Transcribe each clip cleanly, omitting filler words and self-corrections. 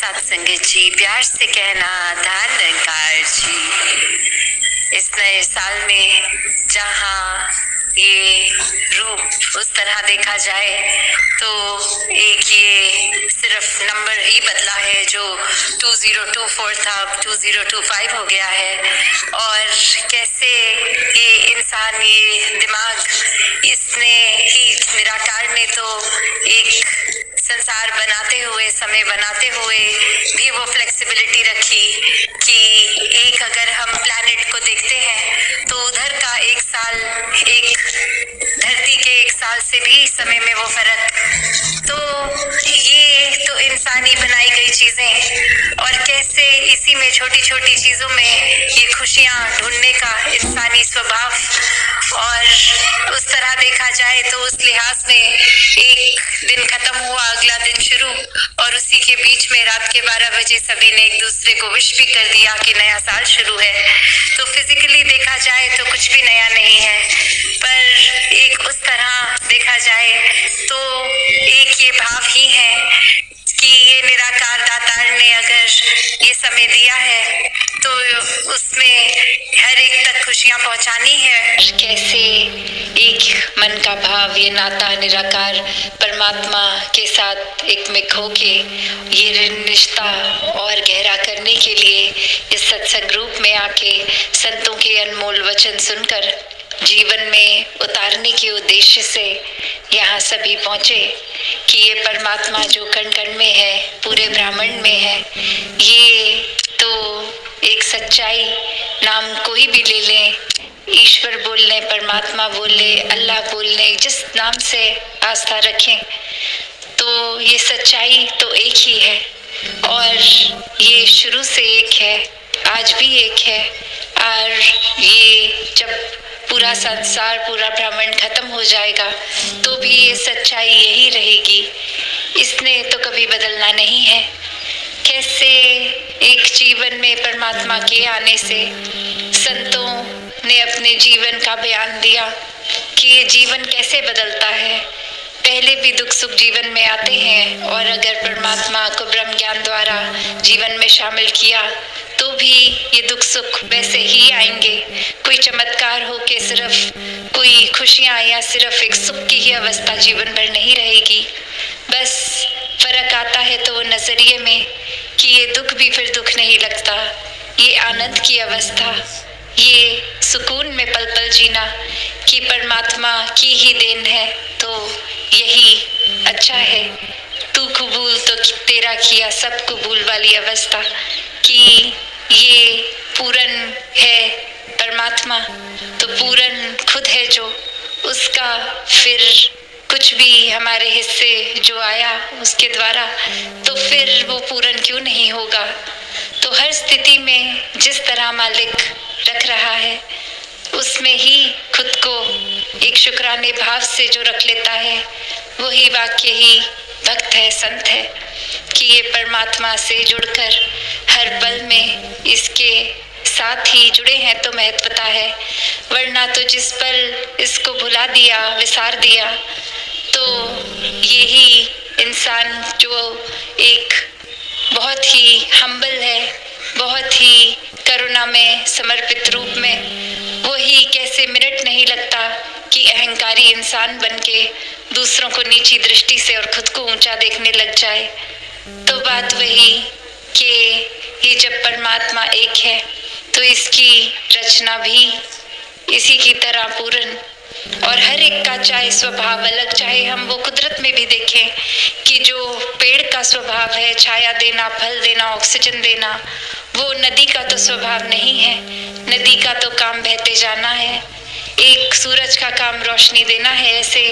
सत्संगत जी, प्यार से कहना धन्यकार जी। इस नए साल में जहाँ ये रूप उस तरह देखा जाए तो एक ये सिर्फ नंबर ही बदला है, जो 2024 था अब 2025 हो गया है। और कैसे ये इंसान, ये दिमाग, इसने ही, निराकार ने तो एक संसार बनाते हुए, समय बनाते हुए भी वो फ्लेक्सिबिलिटी रखी कि एक अगर हम प्लैनेट को देखते हैं तो उधर का एक साल, एक धरती के एक साल से भी समय में वो फर्क। तो ये तो इंसानी बनाई गई चीजें, और कैसे इसी में छोटी छोटी चीजों में ये खुशियां ढूंढने का इंसानी स्वभाव। और उस तरह देखा जाए तो उस लिहाज में एक दिन खत्म हुआ, अगला दिन शुरू, और उसी के बीच में रात के 12 बजे सभी ने एक दूसरे को विश भी कर दिया कि नया साल शुरू है। तो फिजिकली देखा जाए तो कुछ भी नया नहीं है, पर एक उस तरह देखा जाए तो एक ये भाव ही है कि ये निराकार दातार ने अगर ये समय दिया है तो उसमें हर एक तक खुशियां पहुंचानी है। कैसे एक मन का भाव, ये नाता निराकार परमात्मा के साथ एक मिक होके ये रिश्ता और गहरा करने के लिए इस सत्संग रूप में आके संतों के अनमोल वचन सुनकर जीवन में उतारने के उद्देश्य से यहाँ सभी पहुँचे कि ये परमात्मा जो कण कण में है, पूरे ब्रह्मांड में है, ये तो एक सच्चाई, नाम कोई भी ले लें, ईश्वर बोल लें, परमात्मा बोल लें, अल्लाह बोल लें, जिस नाम से आस्था रखें, तो ये सच्चाई तो एक ही है। और ये शुरू से एक है, आज भी एक है। और ये जब पूरा संसार, पूरा ब्रह्मांड खत्म हो जाएगा तो भी ये सच्चाई यही रहेगी, इसने तो कभी बदलना नहीं है। कैसे एक जीवन में परमात्मा के आने से संतों ने अपने जीवन का बयान दिया कि ये जीवन कैसे बदलता है। पहले भी दुख सुख जीवन में आते हैं, और अगर परमात्मा को ब्रह्म ज्ञान द्वारा जीवन में शामिल किया तो भी ये दुख सुख वैसे ही आएंगे। कोई चमत्कार हो के सिर्फ कोई खुशियाँ या सिर्फ एक सुख की ही अवस्था जीवन भर नहीं रहेगी। बस फर्क आता है तो वो नजरिए में कि ये दुख भी फिर दुख नहीं लगता, ये आनंद की अवस्था, ये सुकून में पल पल जीना कि परमात्मा की ही देन है, तो यही अच्छा है। तू कबूल तो तेरा किया सब कबूल वाली अवस्था, कि ये पूरन है परमात्मा, तो पूरन खुद है जो, उसका फिर कुछ भी हमारे हिस्से जो आया उसके द्वारा, तो फिर वो पूरन क्यों नहीं होगा। तो हर स्थिति में जिस तरह मालिक रख रहा है उसमें ही खुद को एक शुक्राने भाव से जो रख लेता है, वही वाक्य ही भक्त है, संत है, कि ये परमात्मा से जुड़कर हर पल में इसके साथ ही जुड़े हैं तो महत्वता है। वरना तो जिस पल इसको भुला दिया, विसार दिया, तो यही इंसान जो एक बहुत ही हम्बल है, बहुत ही करुणा में समर्पित रूप में, वही कैसे मिनट नहीं लगता कि अहंकारी इंसान बनके दूसरों को नीची दृष्टि से और खुद को ऊंचा देखने लग जाए। तो बात वही कि ये जब परमात्मा एक है तो इसकी रचना भी इसी की तरह पूर्ण, और हर एक का चाहे स्वभाव अलग, चाहे हम वो कुदरत में भी देखें कि जो पेड़ का स्वभाव है छाया देना, फल देना, ऑक्सीजन देना, वो नदी का तो स्वभाव नहीं है। नदी का तो काम बहते जाना है, एक सूरज का काम रोशनी देना है। ऐसे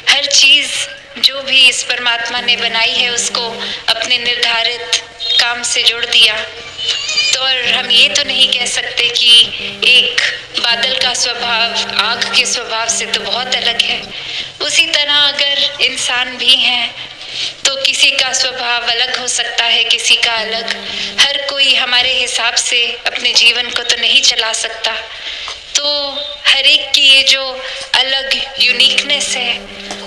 हर चीज जो भी इस परमात्मा ने बनाई है उसको अपने निर्धारित काम से जोड़ दिया। तो और हम ये तो नहीं कह सकते कि एक बादल का स्वभाव आग के स्वभाव से तो बहुत अलग है। उसी तरह अगर इंसान भी हैं तो किसी का स्वभाव अलग हो सकता है, किसी का अलग। हर कोई हमारे हिसाब से अपने जीवन को तो नहीं चला सकता। तो हर एक की ये जो अलग यूनिकनेस है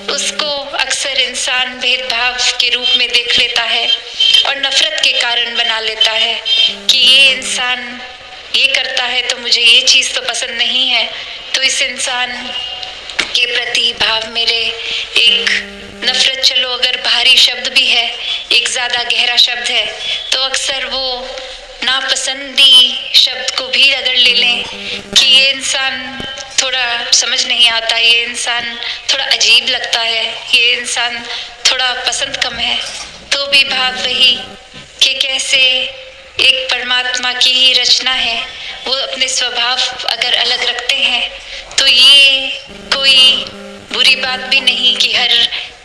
उसको अक्सर इंसान भेदभाव के रूप में देख लेता है, और नफरत के कारण बना लेता है कि ये इंसान ये करता है तो मुझे ये चीज़ तो पसंद नहीं है, तो इस इंसान के प्रति भाव मेरे एक नफरत, चलो अगर बाहरी शब्द भी है, एक ज़्यादा गहरा शब्द है, तो अक्सर वो नापसंदी शब्द को भी अगर ले लें कि ये इंसान थोड़ा समझ नहीं आता, ये इंसान थोड़ा अजीब लगता है, ये इंसान थोड़ा पसंद कम है, तो भी भाव वही कि कैसे एक परमात्मा की ही रचना है, वो अपने स्वभाव अगर अलग रखते हैं तो ये कोई बुरी बात भी नहीं कि हर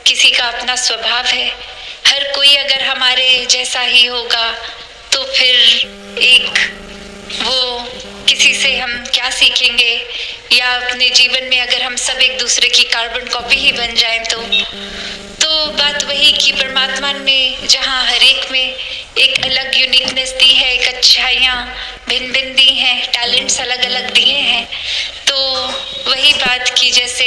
किसी का अपना स्वभाव है। हर कोई अगर हमारे जैसा ही होगा तो फिर एक वो किसी से हम क्या सीखेंगे, या अपने जीवन में अगर हम सब एक दूसरे की कार्बन कॉपी ही बन जाएं तो बात वही कि परमात्मा ने जहाँ हर एक में एक अलग यूनिकनेस दी है, एक अच्छाइयाँ भिन्न भिन्न दी हैं, टैलेंट्स अलग अलग दिए हैं, तो वही बात की जैसे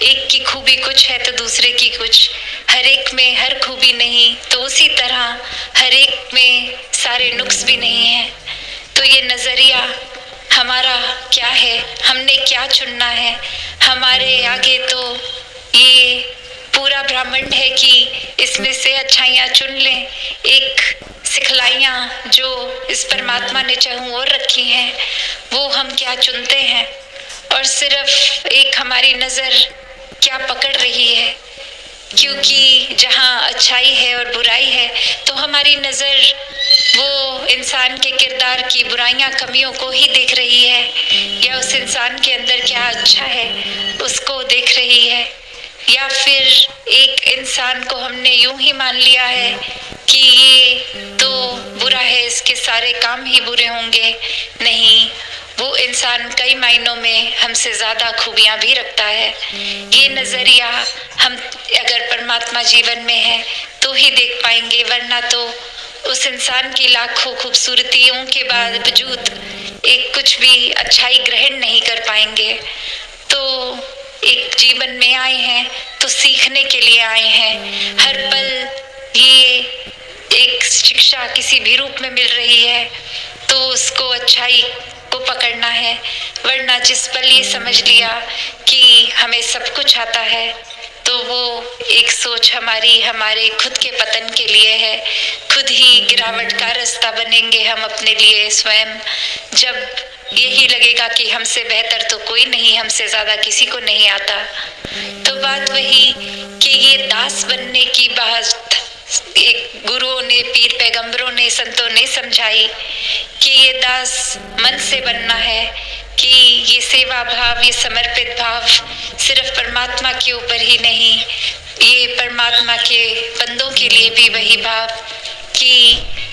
एक की खूबी कुछ है तो दूसरे की कुछ, हर एक में हर खूबी नहीं, तो उसी तरह हर एक में सारे नुक्स भी नहीं हैं। तो ये नज़रिया हमारा क्या है, हमने क्या चुनना है, हमारे आगे तो ये पूरा ब्रह्मांड है कि इसमें से अच्छाइयाँ चुन लें। एक सिखलाइयाँ जो इस परमात्मा ने चाहूँ और रखी हैं, वो हम क्या चुनते हैं, और सिर्फ एक हमारी नज़र क्या पकड़ रही है, क्योंकि जहाँ अच्छाई है और बुराई है तो हमारी नज़र वो इंसान के किरदार की बुराइयां कमियों को ही देख रही है, या उस इंसान के अंदर क्या अच्छा है उसको देख रही है, या फिर एक इंसान को हमने यूं ही मान लिया है कि ये तो बुरा है, इसके सारे काम ही बुरे होंगे। नहीं, वो इंसान कई मायनों में हमसे ज़्यादा खूबियाँ भी रखता है। ये नज़रिया हम अगर परमात्मा जीवन में है तो ही देख पाएंगे, वरना तो उस इंसान की लाखों खूबसूरतियों के बावजूद एक कुछ भी अच्छाई ग्रहण नहीं कर पाएंगे। तो एक जीवन में आए हैं तो सीखने के लिए आए हैं। हर पल ये एक शिक्षा किसी भी रूप में मिल रही है तो उसको अच्छाई को पकड़ना है, वरना जिस पल ये समझ लिया कि हमें सब कुछ आता है तो वो एक सोच हमारे खुद के पतन के लिए है। खुद ही गिरावट का रास्ता बनेंगे हम अपने लिए स्वयं, जब यही लगेगा कि हमसे बेहतर तो कोई नहीं, हमसे ज़्यादा किसी को नहीं आता। तो बात वही कि ये दास बनने की बात एक गुरुओं ने, पीर पैगंबरों ने, संतों ने समझाई कि ये दास मन से बनना है, कि ये सेवा भाव, ये समर्पित भाव सिर्फ परमात्मा के ऊपर ही नहीं, ये परमात्मा के बंदों के लिए भी वही भाव कि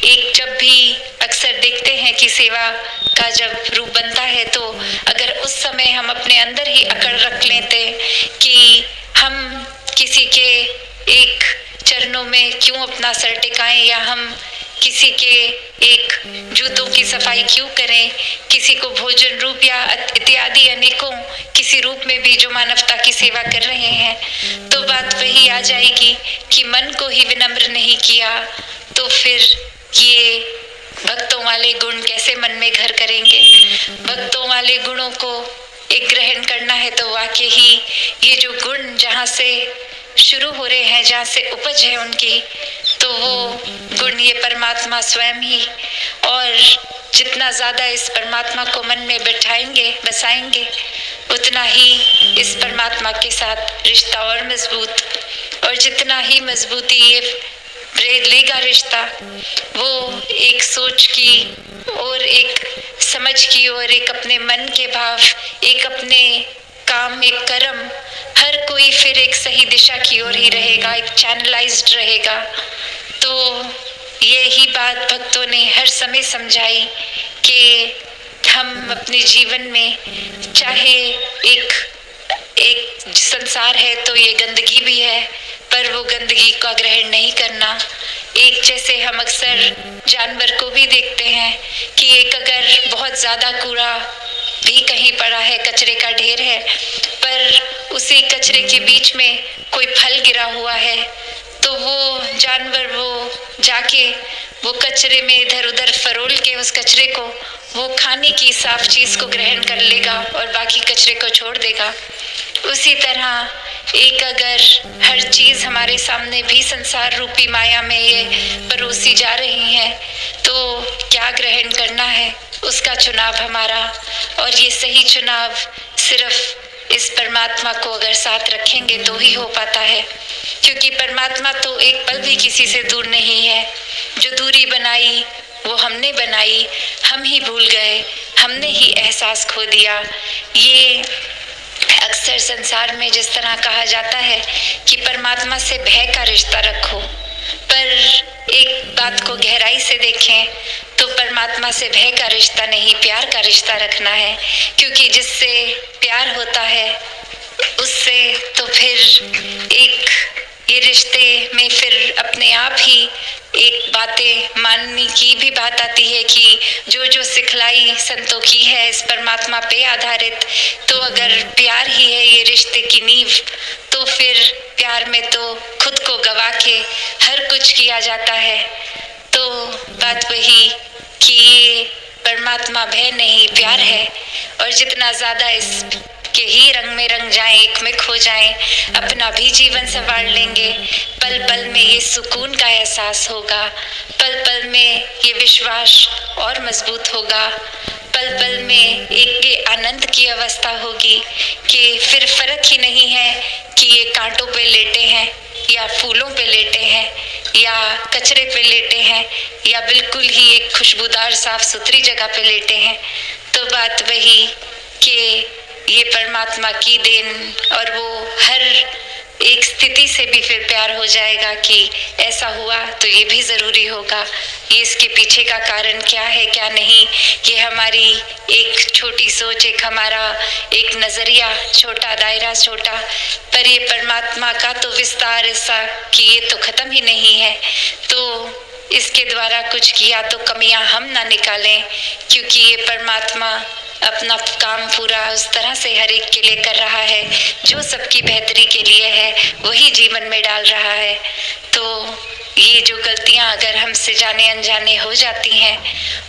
एक जब भी अक्सर देखते हैं कि सेवा का जब रूप बनता है तो अगर उस समय हम अपने अंदर ही अकड़ रख लेते कि हम किसी के एक चरणों में क्यों अपना सर टिकाएं, या हम किसी के एक जूतों की सफाई क्यों करें, किसी को भोजन रूप या इत्यादि अनेकों किसी रूप में भी जो मानवता की सेवा कर रहे हैं, तो बात वही आ जाएगी कि मन को ही विनम्र नहीं किया तो फिर ये भक्तों वाले गुण कैसे मन में घर करेंगे। भक्तों वाले गुणों को एक ग्रहण करना है तो वाकई ही ये जो गुण जहाँ से शुरू हो रहे हैं, जहाँ से उपज है उनकी, तो वो गुण ये परमात्मा स्वयं ही, और जितना ज़्यादा इस परमात्मा को मन में बैठाएंगे, बसाएंगे, उतना ही इस परमात्मा के साथ रिश्ता और मजबूत, और जितना ही मजबूती ये लेगा रिश्ता, वो एक सोच की और एक समझ की और एक अपने मन के भाव, एक अपने काम, एक कर्म, हर कोई फिर एक सही दिशा की ओर ही रहेगा, एक चैनलाइज्ड रहेगा। तो यही बात भक्तों ने हर समय समझाई कि हम अपने जीवन में चाहे एक संसार है तो ये गंदगी भी है, पर वो गंदगी का ग्रहण नहीं करना। एक जैसे हम अक्सर जानवर को भी देखते हैं कि एक अगर बहुत ज़्यादा कूड़ा भी कहीं पड़ा है, कचरे का ढेर है, पर उसी कचरे के बीच में कोई फल गिरा हुआ है तो वो जानवर वो जाके वो कचरे में इधर उधर फरोल के उस कचरे को वो खाने की साफ चीज को ग्रहण कर लेगा और बाकी कचरे को छोड़ देगा। उसी तरह एक अगर हर चीज हमारे सामने भी संसार रूपी माया में ये परोसी जा रही है तो क्या ग्रहण करना है उसका चुनाव हमारा। और ये सही चुनाव सिर्फ इस परमात्मा को अगर साथ रखेंगे तो ही हो पाता है, क्योंकि परमात्मा तो एक पल भी किसी से दूर नहीं है। जो दूरी बनाई वो हमने बनाई, हम ही भूल गए, हमने ही एहसास खो दिया। ये अक्सर संसार में जिस तरह कहा जाता है कि परमात्मा से भय का रिश्ता रखो, पर एक बात को गहराई से देखें तो परमात्मा से भय का रिश्ता नहीं, प्यार का रिश्ता रखना है। क्योंकि जिससे प्यार होता है उससे तो फिर एक ये रिश्ते में फिर अपने आप ही एक बातें मानने की भी बात आती है कि जो जो सिखलाई संतों की है इस परमात्मा पे आधारित, तो अगर प्यार ही है ये रिश्ते की नींव, तो फिर प्यार में तो खुद को गवा के हर कुछ किया जाता है। तो बात वही कि ये परमात्मा भय नहीं प्यार है, और जितना ज्यादा इस के ही रंग में रंग जाएं, एक में खो जाएं, अपना भी जीवन संवार लेंगे। पल पल में ये सुकून का एहसास होगा, पल पल में ये विश्वास और मजबूत होगा, पल पल में एक ये आनंद की अवस्था होगी कि फिर फर्क ही नहीं है कि ये कांटों पे लेटे हैं या फूलों पे लेटे हैं या कचरे पे लेटे हैं या बिल्कुल ही एक खुशबूदार साफ सुथरी जगह पे लेटे हैं। तो बात वही कि ये परमात्मा की देन, और वो हर एक स्थिति से भी फिर प्यार हो जाएगा कि ऐसा हुआ तो ये भी जरूरी होगा। ये इसके पीछे का कारण क्या है क्या नहीं, ये हमारी एक छोटी सोच, एक हमारा एक नजरिया छोटा, दायरा छोटा, पर ये परमात्मा का तो विस्तार ऐसा कि ये तो खत्म ही नहीं है। तो इसके द्वारा कुछ किया तो कमियां हम ना निकालें, क्योंकि ये परमात्मा अपना काम पूरा उस तरह से हर एक के लिए कर रहा है जो सबकी बेहतरी के लिए है, वही जीवन में डाल रहा है। तो ये जो गलतियां अगर हमसे जाने अनजाने हो जाती हैं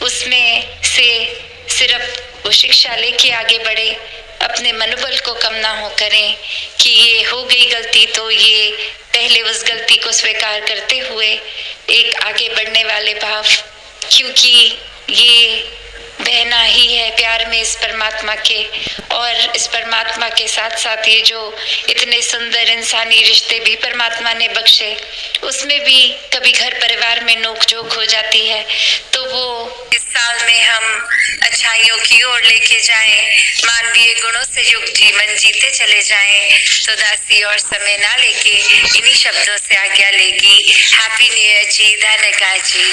उसमें से सिर्फ वो शिक्षा लेके आगे बढ़े, अपने मनोबल को कम ना हो करें कि ये हो गई गलती, तो ये पहले उस गलती को स्वीकार करते हुए एक आगे बढ़ने वाले भाव, क्योंकि ये बहना ही है प्यार में इस परमात्मा के। और इस परमात्मा के साथ साथ ये जो इतने सुंदर इंसानी रिश्ते भी परमात्मा ने बख्शे, उसमें भी कभी घर परिवार में नोक झोंक हो जाती है, तो वो इस साल में हम अच्छाइयों की ओर लेके जाएं, मानवीय गुणों से युक्त जीवन जीते चले जाएं। तो दासी और समय ना लेके इन्हीं शब्दों से आज्ञा लेगी। हैप्पी न्यू ईयर जी, धन्यवाद जी।